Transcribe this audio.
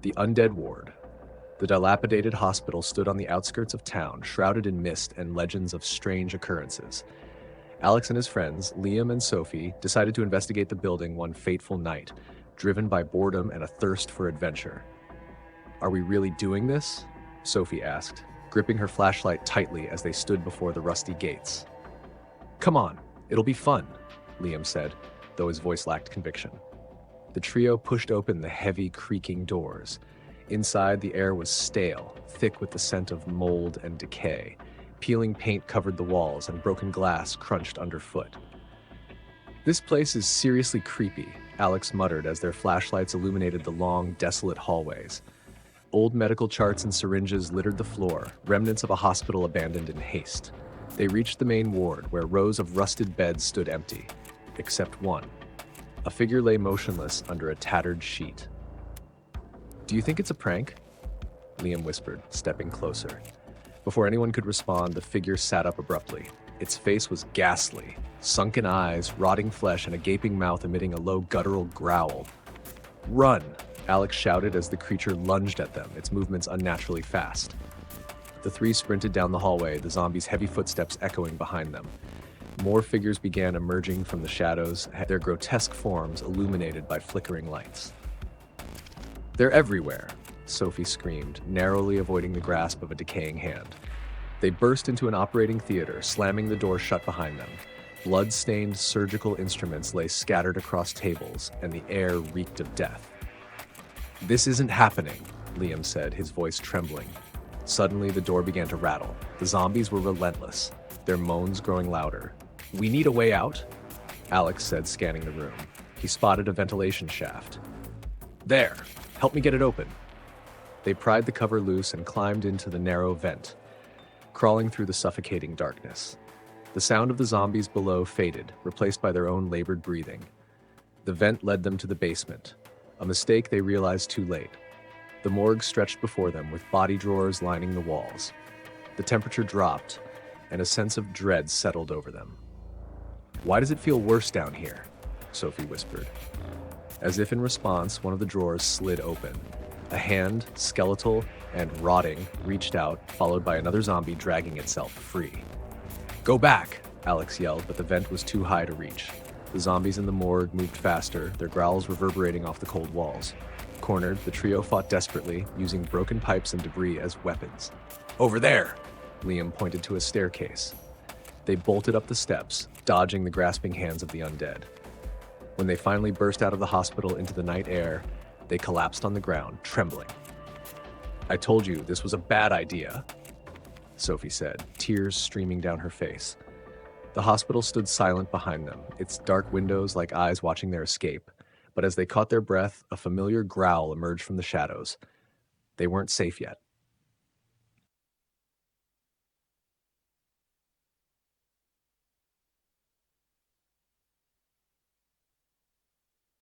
The Undead Ward. The dilapidated hospital stood on the outskirts of town, shrouded in mist and legends of strange occurrences. Alex and his friends, Liam and Sophie, decided to investigate the building one fateful night, driven by boredom and a thirst for adventure. "Are we really doing this?" Sophie asked, gripping her flashlight tightly as they stood before the rusty gates. "Come on, it'll be fun," Liam said, though his voice lacked conviction. The trio pushed open the heavy, creaking doors. Inside, the air was stale, thick with the scent of mold and decay. Peeling paint covered the walls, and broken glass crunched underfoot. "This place is seriously creepy," Alex muttered as their flashlights illuminated the long, desolate hallways. Old medical charts and syringes littered the floor, remnants of a hospital abandoned in haste. They reached the main ward, where rows of rusted beds stood empty, except one. A figure lay motionless under a tattered sheet. "Do you think it's a prank?" Liam whispered, stepping closer. Before anyone could respond, the figure sat up abruptly. Its face was ghastly, sunken eyes, rotting flesh, and a gaping mouth emitting a low guttural growl. "Run!" Alex shouted as the creature lunged at them, its movements unnaturally fast. The three sprinted down the hallway, the zombies' heavy footsteps echoing behind them. More figures began emerging from the shadows, their grotesque forms illuminated by flickering lights. "They're everywhere," Sophie screamed, narrowly avoiding the grasp of a decaying hand. They burst into an operating theater, slamming the door shut behind them. Blood-stained surgical instruments lay scattered across tables, and the air reeked of death. "This isn't happening," Liam said, his voice trembling. Suddenly, the door began to rattle. The zombies were relentless, their moans growing louder. "We need a way out," Alex said, scanning the room. He spotted a ventilation shaft. "There, help me get it open." They pried the cover loose and climbed into the narrow vent, crawling through the suffocating darkness. The sound of the zombies below faded, replaced by their own labored breathing. The vent led them to the basement, a mistake they realized too late. The morgue stretched before them, with body drawers lining the walls. The temperature dropped, and a sense of dread settled over them. "Why does it feel worse down here?" Sophie whispered. As if in response, one of the drawers slid open. A hand, skeletal and rotting, reached out, followed by another zombie dragging itself free. "Go back!" Alex yelled, but the vent was too high to reach. The zombies in the morgue moved faster, their growls reverberating off the cold walls. Cornered, the trio fought desperately, using broken pipes and debris as weapons. "Over there!" Liam pointed to a staircase. They bolted up the steps, dodging the grasping hands of the undead. When they finally burst out of the hospital into the night air, they collapsed on the ground, trembling. "I told you this was a bad idea," Sophie said, tears streaming down her face. The hospital stood silent behind them, its dark windows like eyes watching their escape. But as they caught their breath, a familiar growl emerged from the shadows. They weren't safe yet.